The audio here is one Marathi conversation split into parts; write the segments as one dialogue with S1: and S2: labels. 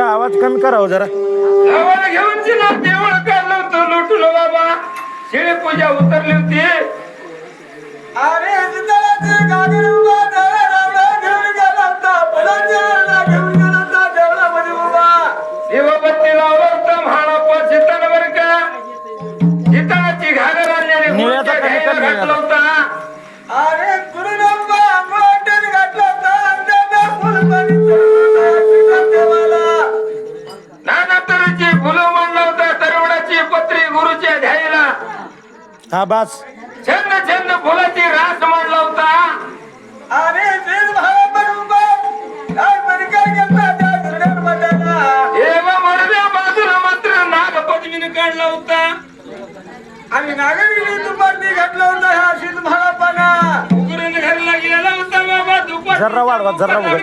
S1: आवाज कमी करा हो जरा.
S2: घेऊन जिना देवळ काढलं होतं लुटलो बाबा. शिळे पूजा उतरली होती.
S3: अरे गागर उभा रावळा घेऊन गेला होता. फुलांच्या घेऊन गेला होता देवळामध्ये उभा.
S2: दिवाबत्ती लावलं होतं म्हाळाप्पा चितळवर का. चितळाची घागर आणल्याने घातला होता.
S3: अरे गुरुनांबा अंगवाट्यात घातला होता.
S2: नाना तऱ्हेची फुलं मांडला होता. तरवडाची पत्री गुरुच्या ध्यायला.
S1: हा बास.
S2: छंद छंद फुलाची रास मांडला होता.
S3: अरे तेच भावा बरोबा काय परिकार घेतला त्या दुर्गार मठाला.
S2: एवा मरव्या बाजूला मात्र नागपद्मीने काढला होता.
S3: आणि नागरिक दुपारती घातला होता. हा शीत भावापाना
S2: उघडून घरला गेला होता बाबा. दुपार
S1: जर्रा वाढवा जर्रा उघड.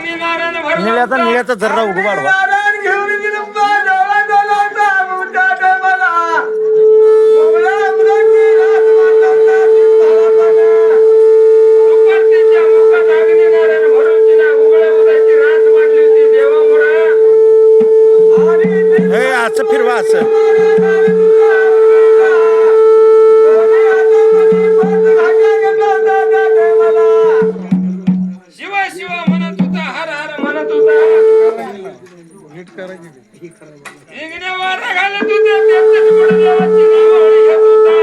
S1: निळ्याचा जर्रा उघड वाढवा.
S3: नारायण घेऊन गेला देवळा गेला होता. मुद्दा टायमाला उघडा मुलाची रात मारला होता
S2: दुपारतीच्या मुखात अग्नी नारायण भरून तिला उघड्या उदाची रास वाटली होती देवामुळं.
S1: हे असं फिरवा असं. शिव शिव म्हणत होता. हर हर म्हणत होता. इंगण्या वारा घालत होत्या. त्याच्याच पुढे देवाची नावावळी घेत होता.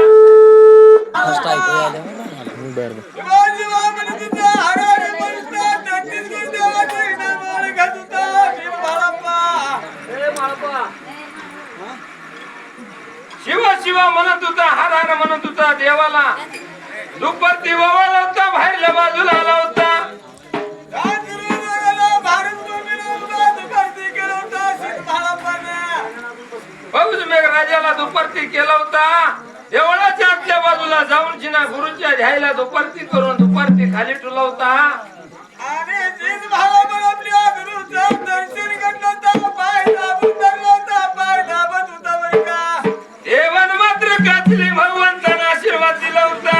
S3: शिवाजी म्हणत होता. हर हर म्हणत होता. छत्तीसगड देवाची नावावळी घेत होता. शिव बाळाप्पा
S2: शिव शिव म्हणत होता. हर हर म्हणत होता देवाला. दुपारती ववाला होता. बाहेरल्या बाजूला आला होता. फौज मेघ राजाला दुपारती केला होता. देवळाच्या आतल्या बाजूला जाऊन जिना गुरुच्या ध्यायला दुपारती करून दुपारती खाली ठेवला होता.
S3: अरे जीत भावा आपल्या गुरुचं दर्शन घेतलं होतं. पाय दाबून धरलं होता. पाय दाबत होता बरं का.
S2: देवान मात्र काचली भगवंतांना आशीर्वाद दिला होता.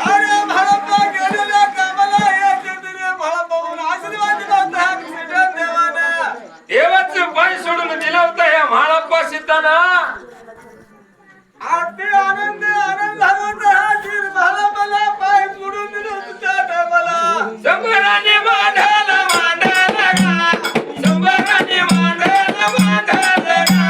S3: अरे भाळप्पा गेलेल्या कामाला याचे दिले भाळप्पाहून आशीर्वाद दिला होता. कृष्ण देवानं
S2: देवाचं पाय सोडून दिला होता या म्हाळप्पा सीतानं.
S3: अगदी आनंद झाला होता. हा जीत भाळप्पाला पाय सोडून दिलं होतं त्या टायमाला.
S2: शंभराने मांडाला मांडाला गा. शंभराने मांडाला मांडाला गा.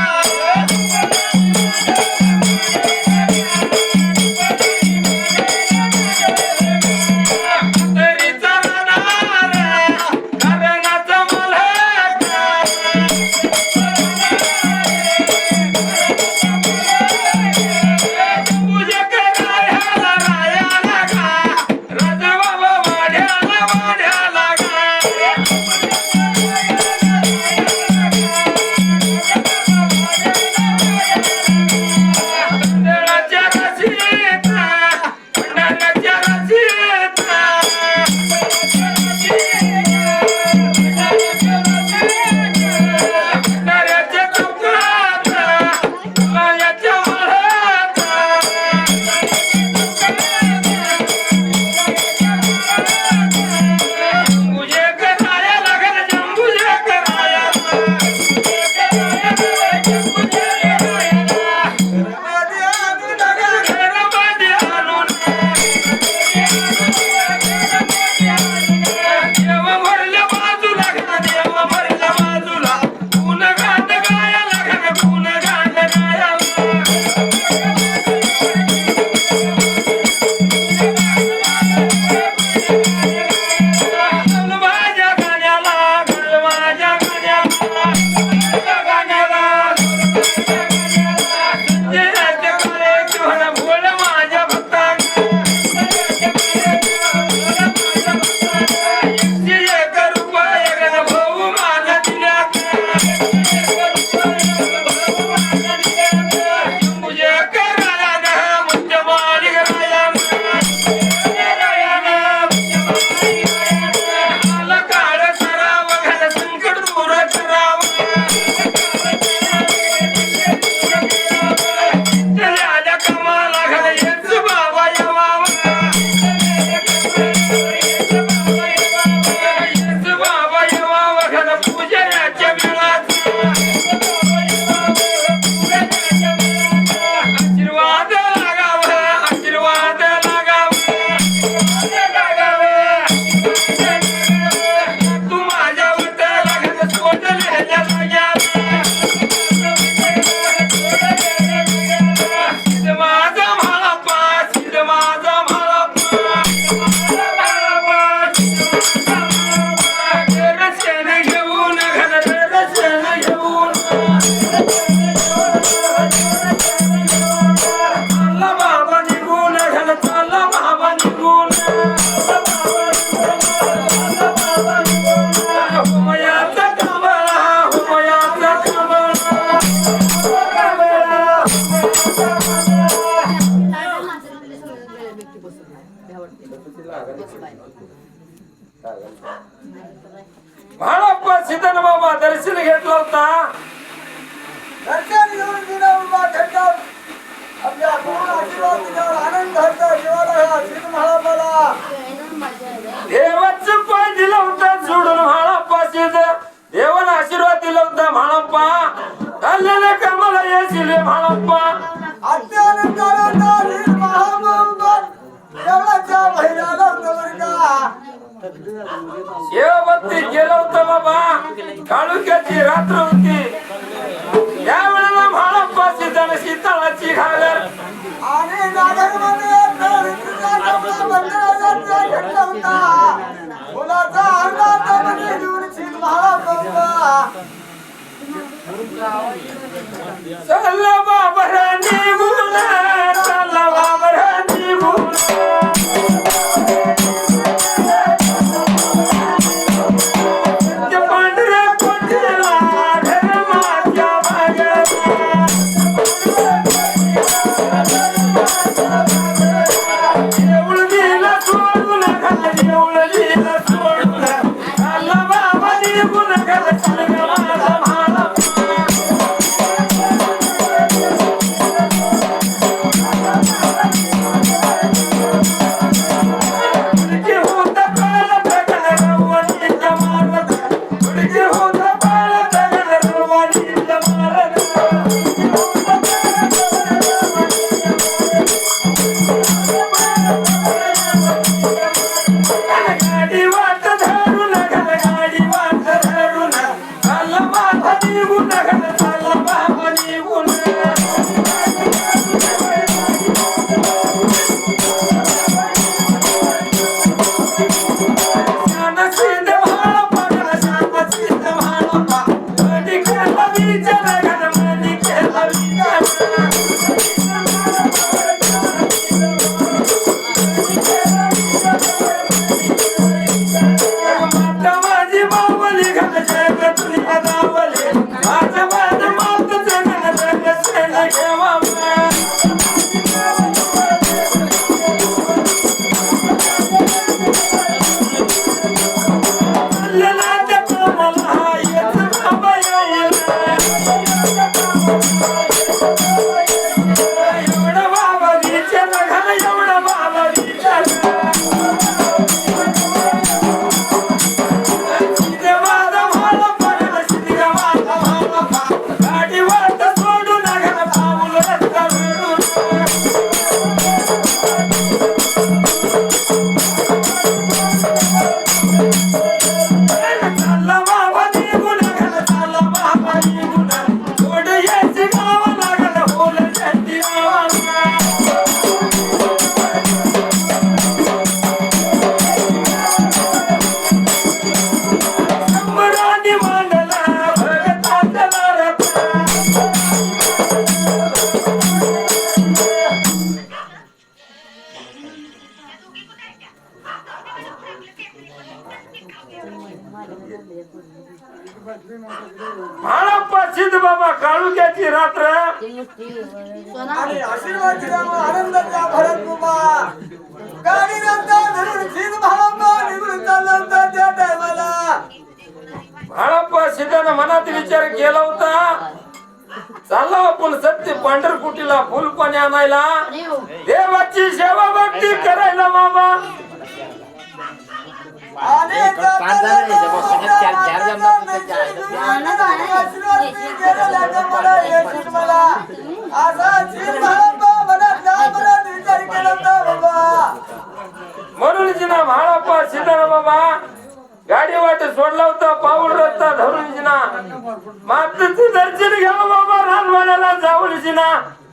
S2: म्हाळप्पा सीताराम बाबा दर्शन घेतला होता.
S3: दर्शन घेऊन दिला उभा ठेवतात. आपल्या पूर्ण आशीर्वाद दिल्यावर आनंद होतो. जीवाला श्री महाराजाला
S2: देवाचं पाय दिलं होतं सोडून म्हाळप्पा सीत देवाला आशीर्वाद दिला होता. म्हाळप्पा चाललेले कामाला येशील म्हाळप्पा.
S3: अत्यानंदाला श्री महाराज देवळाच्या बहिराला होतं बरं का.
S2: शेवबत्ती केलं होतं बाबा. काळुक्याची रात्र होती. त्यावेळेला म्हाळप्पा सीताला शीतळाची घागर
S3: आणि नागरमध्ये ऋतुजाचा बंधनाचा घेतला होता. मुलाचा अर्धा तामध्ये घेऊन श्री महाराज
S2: चला बाबरानी गुण चला बाबरानी गुण पांढऱ्या कोटीला धर्माच्या मागे देऊळीला सोडून घाल देऊळीला सोडून चला बाबा निघून घाल चल माझा म्हाळप्पा. गाडी वाट धरून घाल गाडी वाट धरून चला बाबा निघून घाल चला बाबा निघून. शानसीत म्हाळप्पा शानसीत म्हाळप्पा मनी केला विचार घाल मनी केला विचार. माता माझी बावली घाल जग तुझ्या दावली माझं माझं मातचं घाल जग सेन घेवा. एवढं बाबा विचार घाल एवढं बाबा विचार. सीते माझा म्हाळप्पा घाल सीते माझा म्हाळप्पा गाडी वाट सोडून घाल पाऊल रस्ता वेडून. चला बाबा निघून घाल चला बाबा निघून थोडं यायची गावाला घाल होल जंती गावाला. शंभराने मांडला भगताचा रत्न. म्हाळप्पा सिद्ध बाबा काळुक्याची रात्र
S3: आणि आशीर्वाद दिल्यामुळे आनंदाच्या भरत उभा. गाडी रस्ता धरून श्री महाराज निघून चालला होता त्या टायमाला.
S2: म्हाळप्पा सिद्धानं मनात विचार केला होता. चाललो आपण सत्य पंढरपुटीला फुल पाणी आणायला देवाची सेवा भक्ती करायला मामा.
S3: आणि
S2: म्हणून जिना म्हाळप्पा सीतारा बाबा गाडी वाट सोडला होता. पाऊल रस्ता धरून जिना मातेचं दर्शन घ्या बाबा. रानवाड्याला जाऊन जिना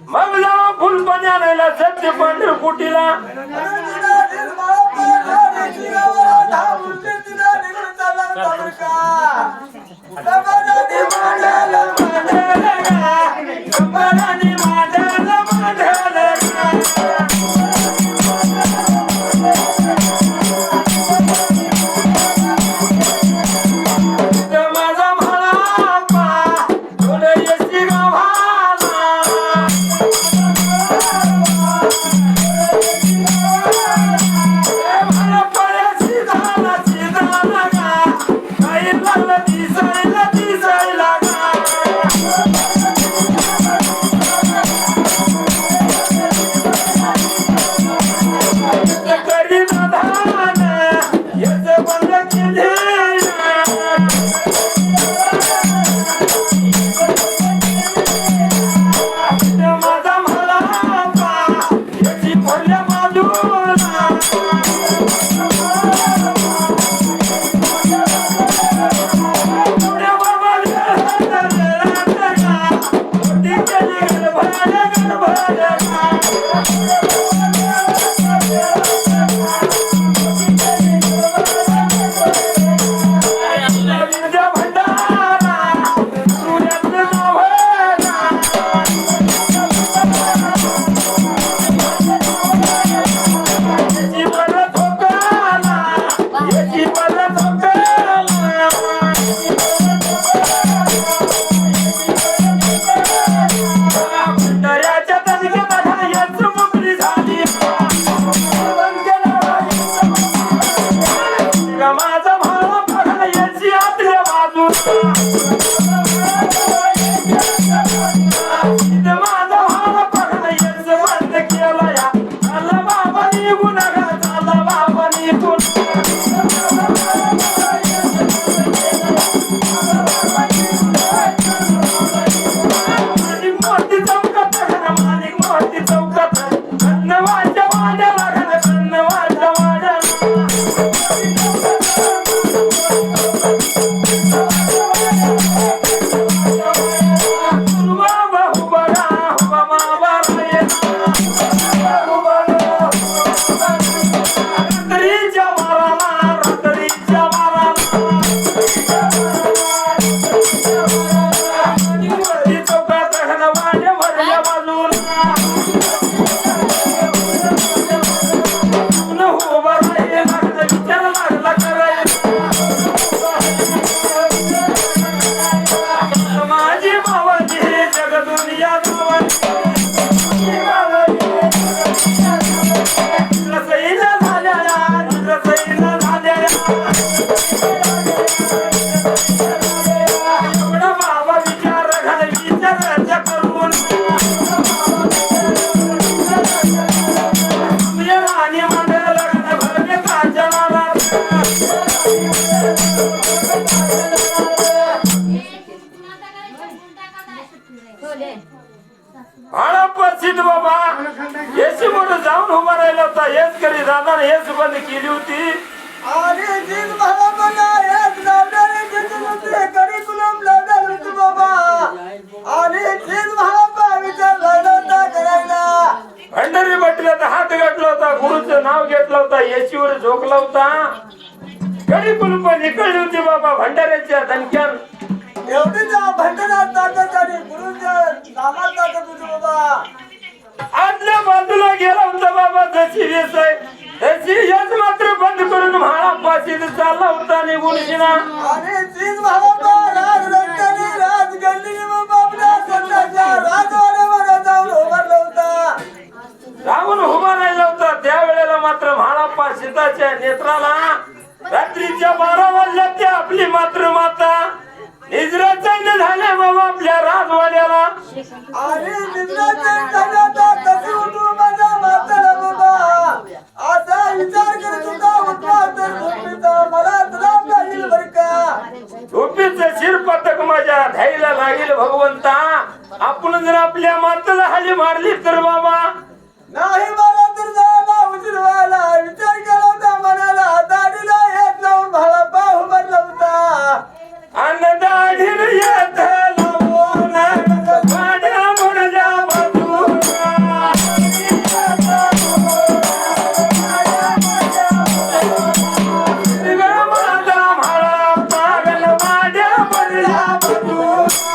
S2: मग जावा फुल पाणी आणायला सत्य पंढरपुटीला. माझा म्हाळप्पा थोडं यशी गावाला विद्या भंडारा सूर्याचं नाव याची परत होकाला याची परत होकाला भंडाऱ्याच्या तणक्यात याच मोकळी झाली माझा भाव बघा याची आतल्या बाजूला माझा भाव बघा याच बंद केला या झाला बाबा निघून झाला बाबा निघून माणिक मोती चौकात माणिक मोती चौकात धन्यवादच्या वाड्याला धन्यवादच्या वाड्याला माझी मावली जगदुनिया रसईला झाल्या रसईला झाल्या एवढा बाबा विचार घाल विचाराच्या करून आणि मंडळ लग्न भरले कांचनाला हाडा प्रसिद्ध बाबा येशी मोठं जाऊन उभा राहिला होता हेच करी दादा हेच बंद केली होती
S3: आणि जीत मला बघा एक लावणारे जिंकून करी गुलाम लावणार होते बाबा आणि जीत मला पावीचा लढवता करायला
S2: भंडारी बटल्यात हात गाठला होता गुरुचं नाव घेतलं होता येशीवर झोकला होता कडी कुलूप निकळली होती बाबा भंडाऱ्याच्या धनक्यान
S3: एवढीच भंडणात ताकद आणि गुरुच्या नामात ताकद होती बाबा
S2: आतल्या बाजूला गेला होता बाबा जशी वेस आहे तशी याच मात्र बंद करून म्हाळा पाशीत चालला होता निघून शिना
S3: आणि जीत मला राज रंगाने राज गल्लीने बाबा आपल्या स्वतःच्या राजवाड्यावर जाऊन उभारला होता
S2: जाऊन उभा राहिला होता त्यावेळेला मात्र म्हाळा पाशीताच्या नेत्राला रात्रीच्या 12 वाजल्या ते आपली मात्र माता निद्राचैन झाल्या बाबा आपल्या राजवाड्याला
S3: आणि निद्राचैन झाल्याचा कशी उठू माझा माताला बाबा असा विचार करत होता उठवा तर झोपेचा मला त्रास लागेल बर का
S2: झोपेचं शिरपतक माझ्या धाईला लागेल भगवंता आपण जर आपल्या माताला हाली मारली तर बाबा
S3: नाही मला तर जायला उशीर व्हायला विचार केला होता मनाला दाढीला येत लावून भाला पाय उभारला होता
S2: अन्नदाढीर येत लावून गाड्या मुडल्या बाजूला माझा म्हाळा पागल वाड्या मुडल्या बाजूला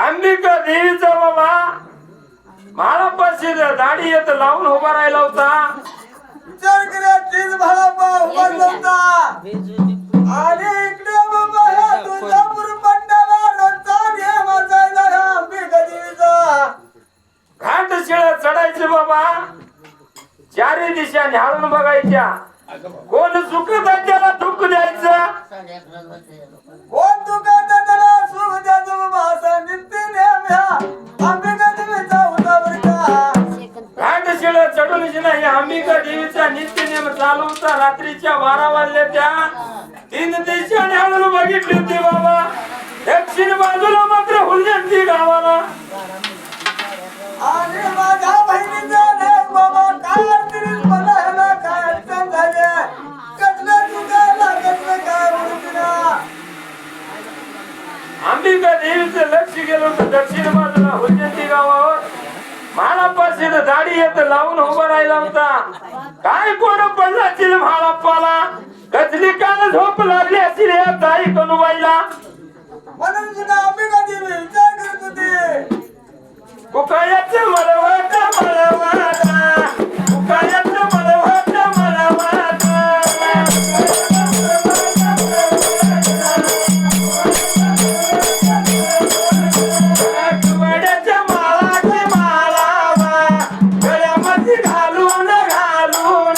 S2: अंबिका देवीचा बाबा महाळापाशी दाढी येत लावून उभा राहिला होता.
S3: विचार करा तीच भाळापा उभा होता आणि इकडे बाबा ह्या तुळजापूर पंडाला रोजचा नियम असायचा ह्या अंबिका देवीचा.
S2: घाट शिळा चढायचे बाबा, चारी दिशा न्याळून बघायच्या. कोण चुकत त्याला दुःख द्यायचं,
S3: कोण चुकत त्याला सुख द्यायचं बाबा असा नित्य नियम ह्या अंबिका देवीचा होता बरं का.
S2: घाट शिळा चढून नाही अंबिका देवीचा नित्य नियम चालू होता. रात्रीच्या 12 वाजल्या त्या 3 दिशा न्याळून बघितली होती बाबा. दक्षिण बाजूला मात्र हुलजंती गावाला.
S3: आणि माझ्या बहिणीचा लेक बाबा काय अडचणीत मला ह्याला काय अडचण झाली कसलं चुकायला कसलं काय उडपिना.
S2: अंबिका देवीचं लक्ष गेलं होतं दक्षिण बाजूला हुलजंती गावावर. म्हाळाप्पाशी दाढी येत लावून उभा राहिला होता. काय कोण पडला असेल म्हाळाप्पाला, कसली काल झोप लागली असेल या ताई कनुबाईला.
S3: म्हणून सुद्धा अंबिका देवी विचार करत होती.
S2: कुकायाचं मळवट मळवट, कुकायाचं मळवट मळवट. वड्याच्या माळाची माळावा, गळ्यामध्ये घालून घालून.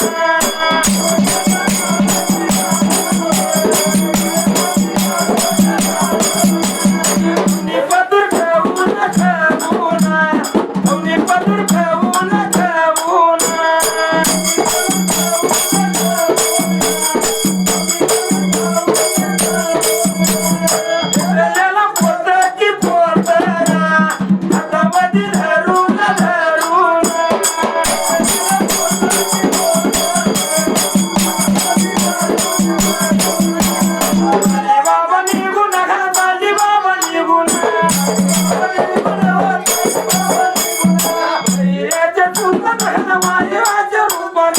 S2: निपतूर ठेवून ठेवून, निपतूर ठेवून ठेवून. त्याला पोताची पोतरा, हातामध्ये धरून धरून. बाबा निघून घाली, बाबा निघून. याच्या चुलत माझ्या रूपात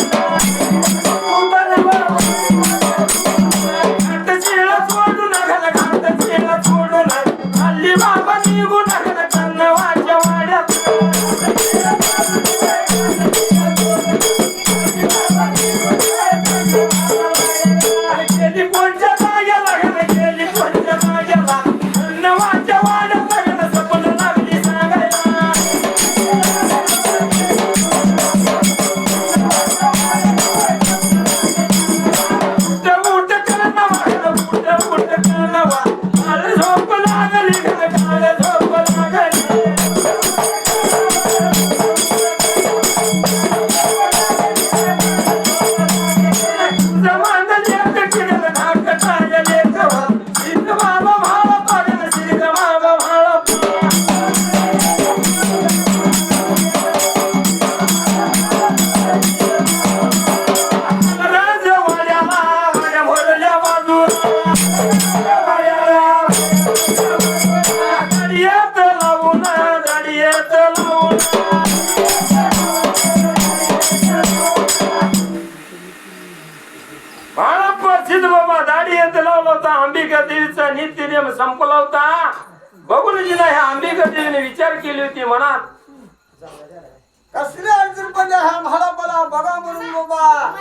S2: घाट शिळा सोडून घाल, घाट शिळा सोडून हल्ली बाबा निघून घाल कन्नवाच्या वाड्यात. गेली कोणच्या जाग्याला घाल, गेली कोणच्या जाग्याला. कन्नवाच्या वाड्यात घाल सपन लागली सांगायला. उठ कन्नवा, उठ कन्नवा. काळ झोप लागली घाल, काळ झोप लागली. जमान लेक किडल धाकटाय लेकवा, सिद्ध बाबा भाळा पागल, सिद्ध बाबा भाळा. राजवाड्याला वाड्या भरल्या बाजूला, गाडीत लावून, गाडीत लावून. बाळाप्पा सिद्ध बाबा दाढी येत लावला होता. अंबिका देवीचा नित्य नियम संपला होता. बघून जिला ह्या अंबिका देवीने विचार केली होती मनात.
S3: कसली अडचण पडली ह्या म्हाळापाला बघा म्हणून बाबा.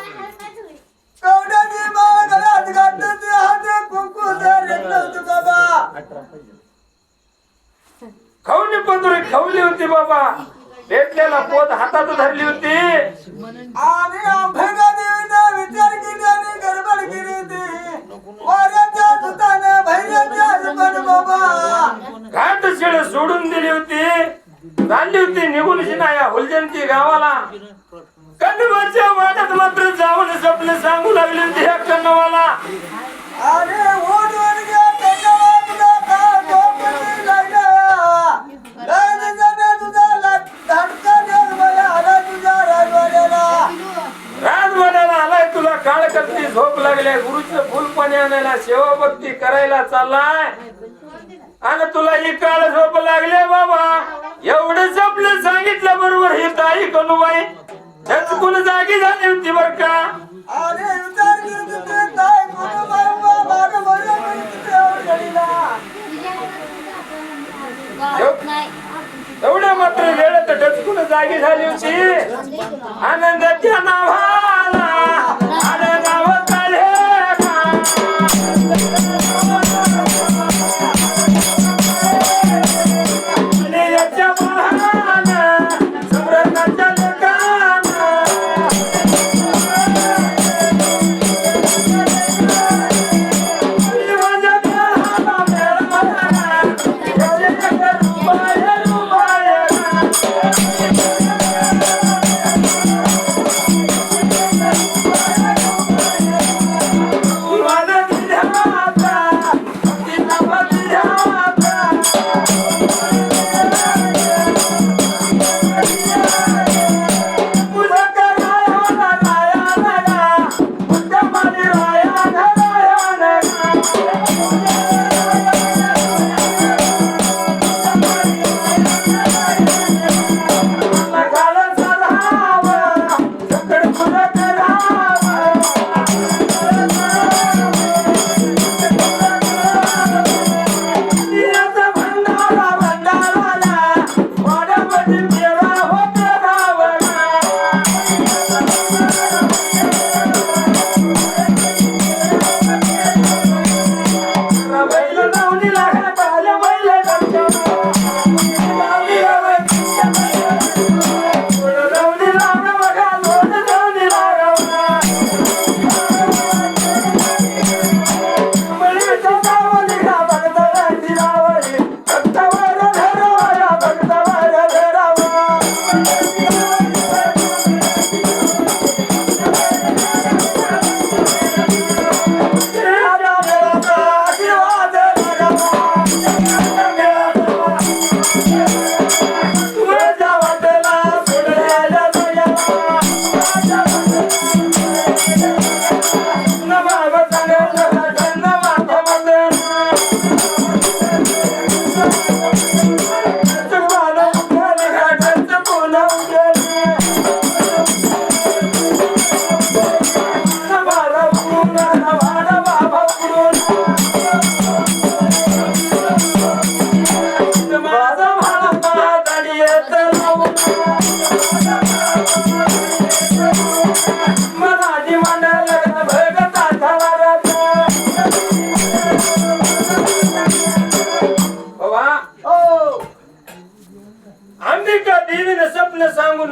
S3: कवड्याची माळ गळ्यात घातली, हाती कुंकूचा रेटलं होतं बाबा.
S2: खवली पदुरी खवली होती बाबा. भेटलेला पोत हातात धरली होती.
S3: आणि अंबिका देवीने विचार केली आणि गडबड केली होती. वाऱ्याच्या सुताने भैऱ्याच्या रूपाने बाबा.
S2: घाट शिळ सोडून दिली होती. चालली होती निघून शिनाया हुलजंती गावाला. कन्नवाच्या वाड्यात मात्र जाऊन स्वप्न सांगू लागली होती ह्या कन्नवाला.
S3: आणि ओढून घ्या कन्नवा तुला काय झोपती लागल्या. लय दिवसाने तुझा धडका देऊन मला आला तुझ्या राजवाड्याला.
S2: राजवाड्याला आलाय तुला काळ करती झोप लागल्या. गुरुचं फुल पाणी आणायला सेवा भक्ती करायला चाललाय आणि तुला ही काळ झोप लागले बाबा. एवढं जपलं सांगितलं बरोबर ही ताई कनुबाई चुकून जागी झाली होती बर का.
S3: आणि विचार करत होते काय कोण बाबा मागं बरं घडीला
S2: एवढ्या मात्र वेळ तर डचकून जागी झाली होती आनंदाच्या नावाला नाव चाले याच्या बहाना समृद्धाच्या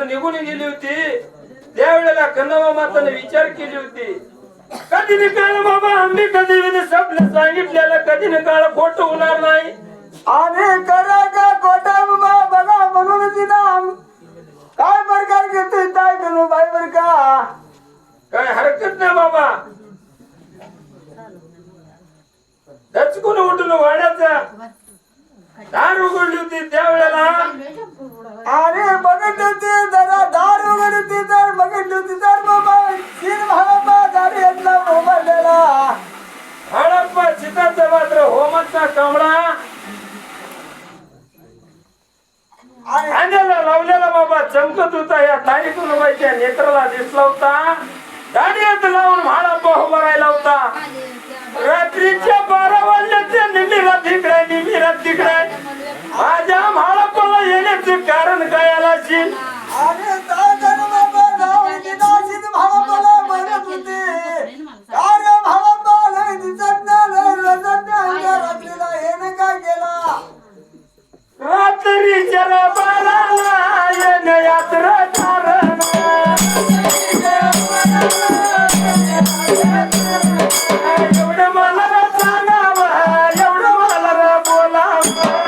S2: निघून गेली होती त्यावेळेला कन्नवा माताने विचार केली होती कधी निकाल बाबा अंबिका देवीने स्वप्न सांगितलेलं कधी निकाल खोट होणार नाही
S3: आणि करायचा खोटा बघा म्हणून तिला काय प्रकार घेतोय काय करू बाई बर का
S2: काय हरकत नाही बाबा दचकून उठून वाड्याचा दार उघडली होती त्यावेळेला
S3: अरे बघत होती जरा दार उघडली होती तर बघितली होती तर बाबा तीन भावा दारी घेतला मोबाईलला
S2: हडप्पा सीताचा मात्र होमाचा कमळा अंगाला लावलेला बाबा चमकत होता या ताईतून बाईच्या नेत्राला दिसला होता दाढीत लावून म्हाळाप्पा उभा राहिला होता रात्रीच्या 12 वाजल्याच्या निमिरात तिकडे माझ्या म्हाळाप्पाला येण्याचे कारण काय आला असेल
S3: अरे दादन बाबा जाऊन दिनाशीत भावाला म्हणत होते अरे भावाला दिसत नाही रजत नाही रात्रीला येणं काय केला
S2: रात्रीच्या बाळाला येणं यात्रा कारण एवढं मला सांगावं एवढं मला बोलावं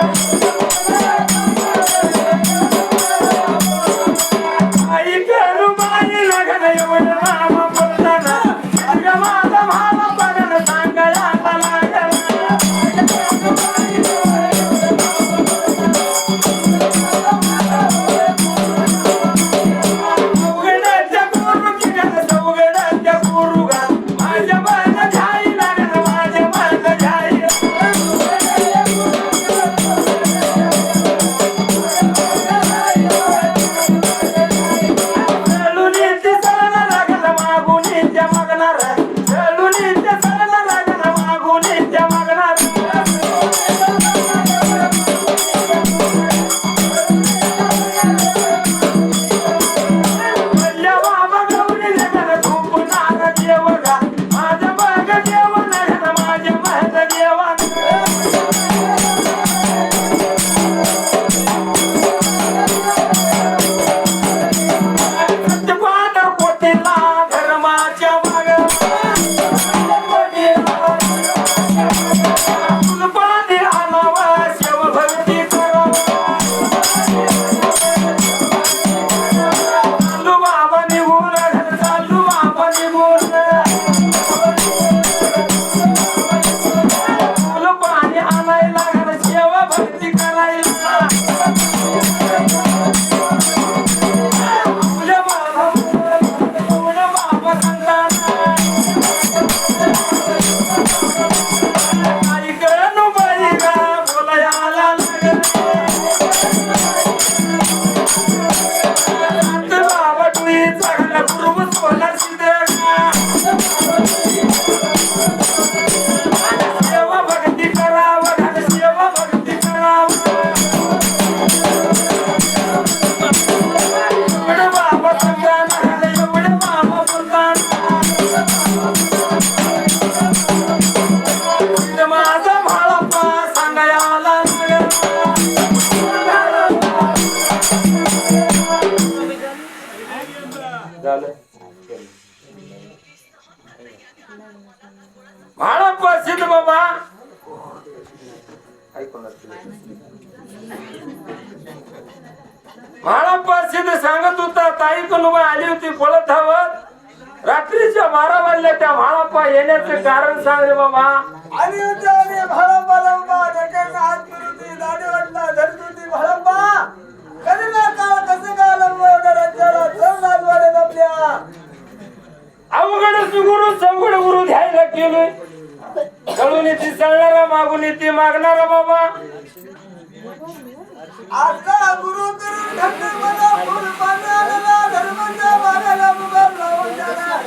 S2: झालं म्हाळप्पा सिद्ध बाबा म्हाळप्पा सिद्ध सांगत होता ताई कनुबाई आली होती पळत धावत रात्रीच्या 12 वाजल्या त्या म्हाळप्पा येण्याचे कारण सांग रे बाबा
S3: आणि उद्याने भळंबा डोक्याला हात फिरवती दाढी वाटला धरत होती भळंबा कधी ना काळ कसं काय लंबवडा राज्याला चव लाजवाडे आपल्या
S2: अवघड सुगुरु सवघड गुरु द्यायला केलोय कळून येते चालणारा मागून येते मागणारा बाबा
S3: आता गुरु करून ठरते मला फुल पाण्याला धर्माच्या मागाला मुगार लावून जाणार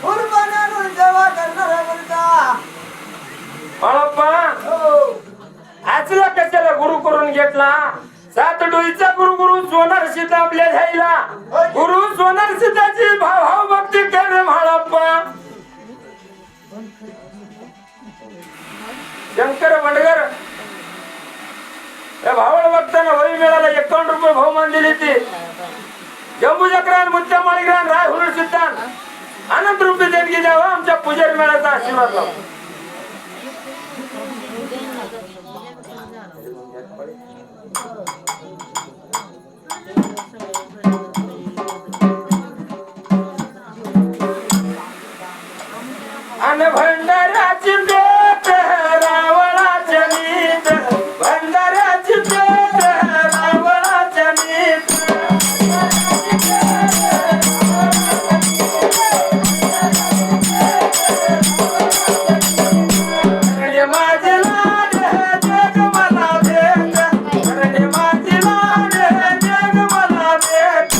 S3: फुल पाण्यानं जेव्हा करणारा मुलगा
S2: बाळप्पा आजला कशाला गुरु करून घेतला 7 डोईचा गुरु सोनार सीता आपल्या झाईला गुरु सोनार सीताची भाव भक्ती करे म्हाळप्पा शंकर वडगर या भावळ बघताना वही मिळाला 51 रुपये बहुमान दिली ती जम्बू चक्रान मुत्या माळीग्रान राय हुलूर सिद्धांत अनंत रुपये देणगी द्यावा आमच्या पुजारी मेळाचा आशीर्वाद लावा अन भंडाऱ्याची पेट रावळाच्या नीत भंडाऱ्याची पेट रावळाच्या नीत माझी लाड जग मला भेट माझी लाड जग मला भेट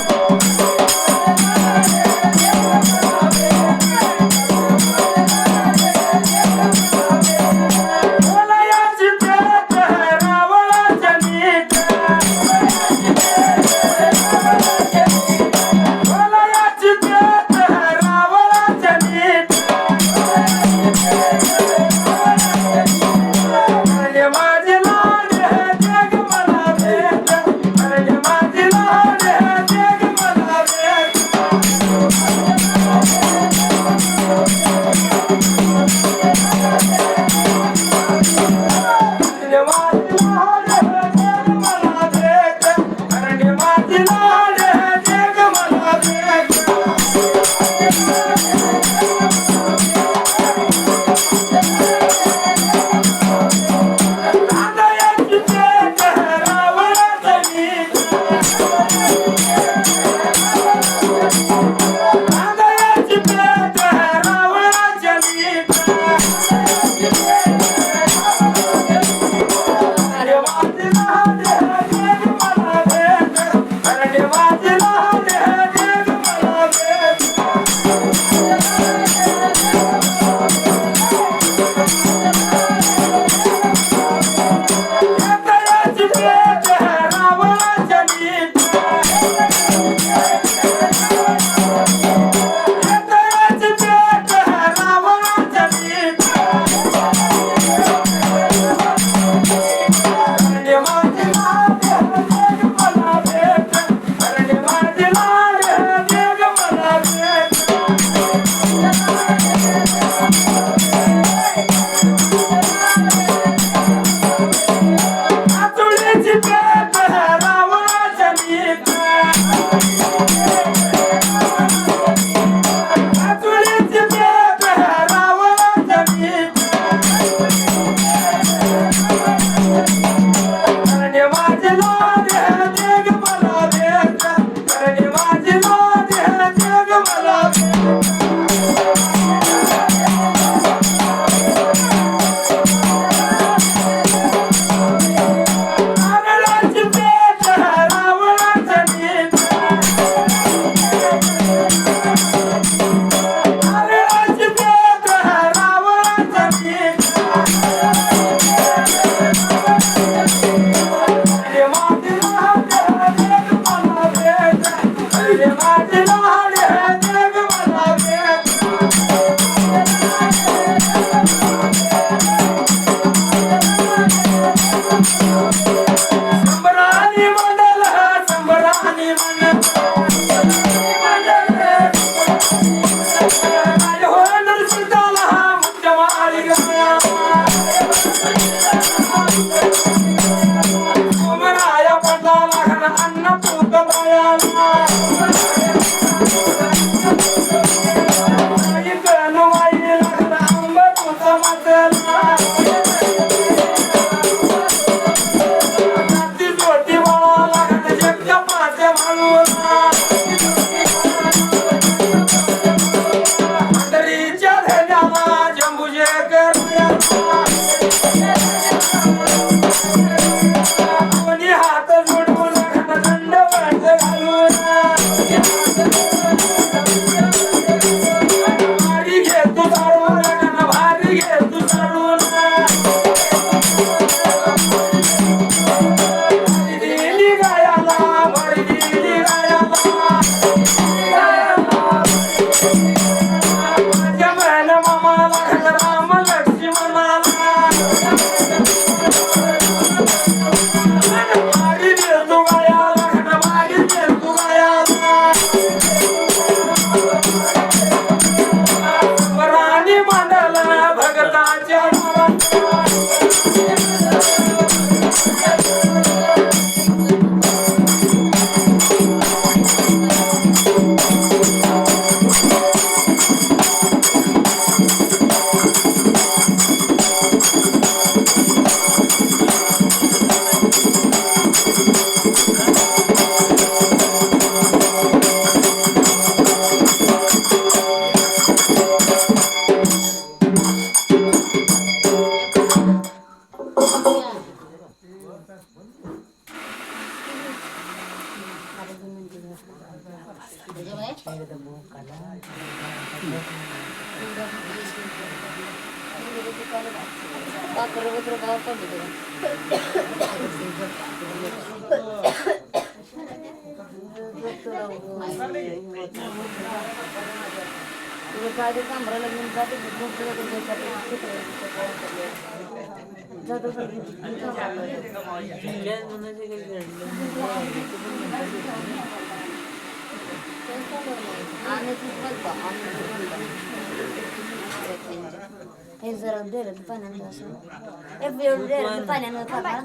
S4: हे जरा दिलं पाण्यानं असं एवढं दिलं पाण्यानं टाका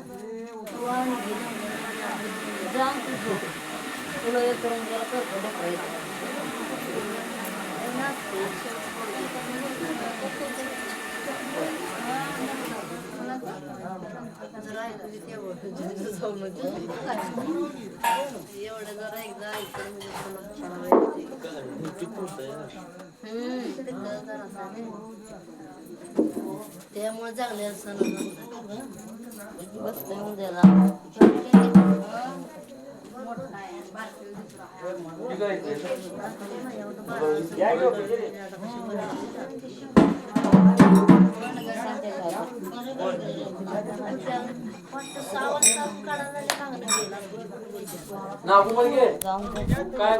S4: जाऊन तुला एक करून जरा करतो एवढं जरा एकदा त्यामुळे चांगले असताना बसतोय उद्याला
S2: नागू म्हणजे काय